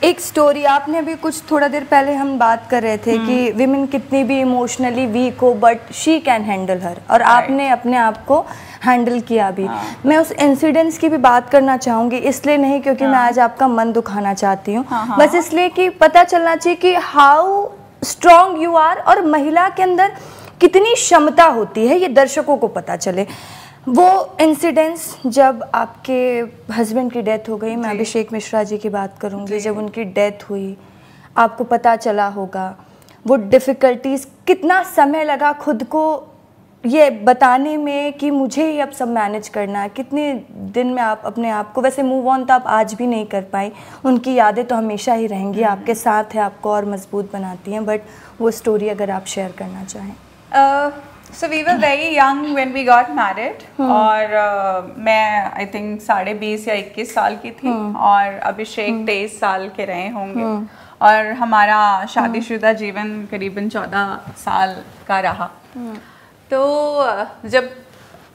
एक स्टोरी आपने अभी कुछ थोड़ा देर पहले हम बात कर रहे थे कि विमेन कितनी भी इमोशनली वीक हो बट शी कैन हैंडल हर, और आपने अपने आप को हैंडल किया भी। मैं उस इंसिडेंट्स की भी बात करना चाहूँगी, इसलिए नहीं क्योंकि मैं आज आपका मन दुखाना चाहती हूँ, बस इसलिए कि पता चलना चाहिए कि हाउ स्ट्रॉन्ग यू आर और महिला के अंदर कितनी क्षमता होती है, ये दर्शकों को पता चले। वो इंसिडेंट्स जब आपके हस्बैंड की डेथ हो गई, मैं अभिषेक मिश्रा जी की बात करूंगी, जब उनकी डेथ हुई आपको पता चला होगा वो डिफ़िकल्टीज़, कितना समय लगा खुद को ये बताने में कि मुझे ही अब सब मैनेज करना है, कितने दिन में आप अपने आप को, वैसे मूव ऑन तो आप आज भी नहीं कर पाई, उनकी यादें तो हमेशा ही रहेंगी, आपके साथ है, आपको और मजबूत बनाती हैं, बट वो स्टोरी अगर आप शेयर करना चाहें। So we were very young when we got married और मैं I think 20.5 या 21 साल की थी और अभिषेक 23 साल के रहे होंगे और हमारा शादीशुदा जीवन करीबन 14 साल का रहा। तो जब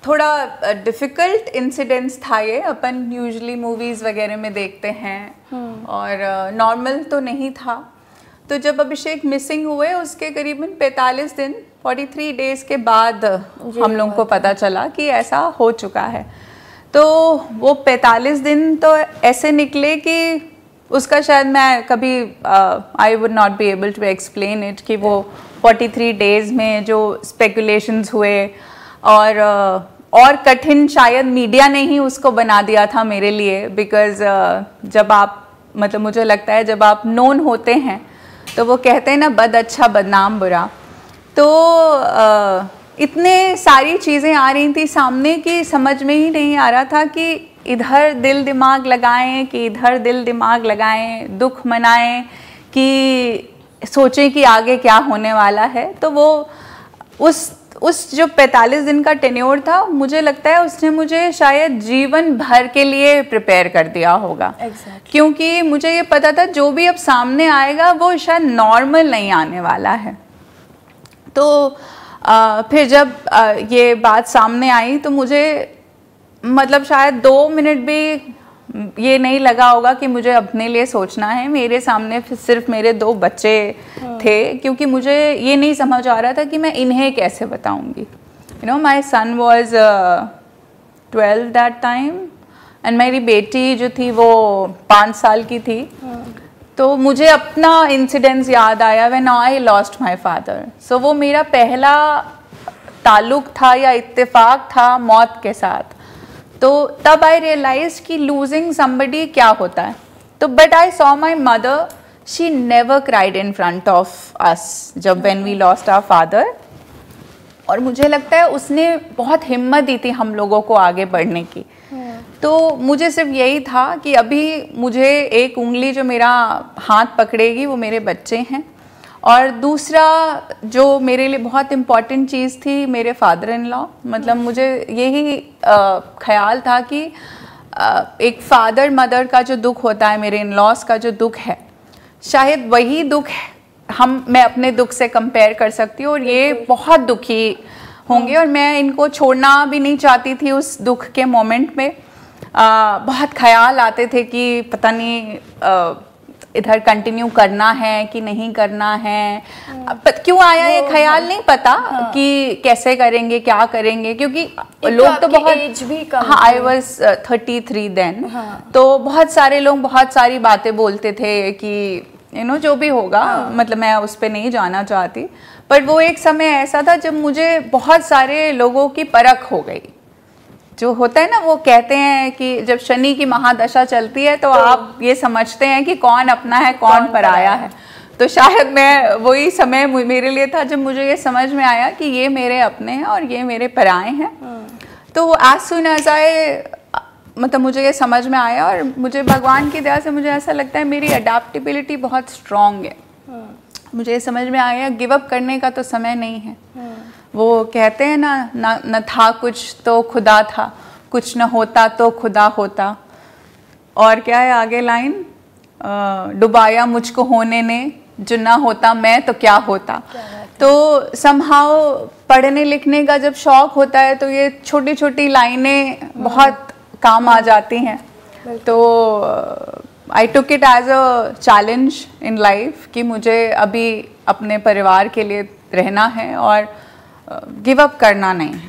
थोड़ा डिफ़िकल्ट इंसिडेंट्स था ये, अपन यूजुअली मूवीज़ वगैरह में देखते हैं और नॉर्मल तो नहीं था। तो जब अभिषेक मिसिंग हुए उसके करीबन 45 दिन 43 डेज़ के बाद हम लोगों को पता चला कि ऐसा हो चुका है। तो वो 45 दिन तो ऐसे निकले कि उसका शायद मैं कभी I would not be able to explain it, कि वो 43 डेज़ में जो स्पेकुलेशंस हुए और कठिन शायद मीडिया ने ही उसको बना दिया था मेरे लिए, बिकॉज़ जब आप मतलब मुझे लगता है जब आप नोन होते हैं तो वो कहते हैं ना बद अच्छा बदनाम बुरा। तो इतने सारी चीज़ें आ रही थी सामने कि समझ में ही नहीं आ रहा था कि इधर दिल दिमाग लगाएं कि इधर दिल दिमाग लगाएं, दुख मनाएं कि सोचें कि आगे क्या होने वाला है। तो वो उस जो 45 दिन का टेन्योर था, मुझे लगता है उसने मुझे शायद जीवन भर के लिए प्रिपेयर कर दिया होगा। क्योंकि मुझे ये पता था जो भी अब सामने आएगा वो शायद नॉर्मल नहीं आने वाला है। तो फिर जब ये बात सामने आई तो मुझे मतलब शायद 2 मिनट भी ये नहीं लगा होगा कि मुझे अपने लिए सोचना है। मेरे सामने सिर्फ मेरे 2 बच्चे थे, क्योंकि मुझे ये नहीं समझ आ रहा था कि मैं इन्हें कैसे बताऊंगी। You know, my son was 12 that time and मेरी बेटी जो थी वो 5 साल की थी। तो मुझे अपना इंसिडेंस याद आया when I lost my father. So वो मेरा पहला ताल्लुक था या इत्तेफाक था मौत के साथ। तो तब आई रियलाइज कि लूजिंग समबडी क्या होता है। तो but I saw my mother, she never cried in front of us जब when we lost our father. और मुझे लगता है उसने बहुत हिम्मत दी थी हम लोगों को आगे बढ़ने की। तो मुझे सिर्फ यही था कि अभी मुझे एक उंगली जो मेरा हाथ पकड़ेगी वो मेरे बच्चे हैं, और दूसरा जो मेरे लिए बहुत इम्पॉर्टेंट चीज़ थी मेरे फादर इन लॉ। मतलब मुझे यही ख्याल था कि एक फादर मदर का जो दुख होता है, मेरे इन लॉस का जो दुख है, शायद वही दुख मैं अपने दुख से कंपेयर कर सकती हूँ। और ये बहुत दुखी होंगे और मैं इनको छोड़ना भी नहीं चाहती थी उस दुख के मोमेंट में। बहुत ख्याल आते थे कि पता नहीं इधर कंटिन्यू करना है कि नहीं करना है। क्यों आया ये ख्याल नहीं पता कि कैसे करेंगे क्या करेंगे, क्योंकि लोग तो बहुत एज भी कम। हाँ, आई वॉज 33 देन। तो बहुत सारे लोग बहुत सारी बातें बोलते थे कि यू नो जो भी होगा, मतलब मैं उस पर नहीं जाना चाहती। बट वो एक समय ऐसा था जब मुझे बहुत सारे लोगों की परख हो गई। जो होता है ना, वो कहते हैं कि जब शनि की महादशा चलती है तो आप ये समझते हैं कि कौन अपना है कौन पराया है। तो शायद मैं वही समय मेरे लिए था जब मुझे ये समझ में आया कि ये मेरे अपने हैं और ये मेरे पराए हैं। तो एज सून एज आई मतलब मुझे ये समझ में आया, और मुझे भगवान की दया से मुझे ऐसा लगता है मेरी अडेप्टेबिलिटी बहुत स्ट्रॉन्ग है। मुझे ये समझ में आया गिव अप करने का तो समय नहीं है। वो कहते हैं ना, न था कुछ तो खुदा था, कुछ न होता तो खुदा होता। और क्या है आगे लाइन, डुबाया मुझको होने ने, जो ना होता मैं तो क्या होता। तो समहाउ पढ़ने लिखने का जब शौक होता है तो ये छोटी छोटी लाइनें बहुत काम आ जाती हैं। तो I took it as a challenge in life कि मुझे अभी अपने परिवार के लिए रहना है और गिव अप करना नहीं है।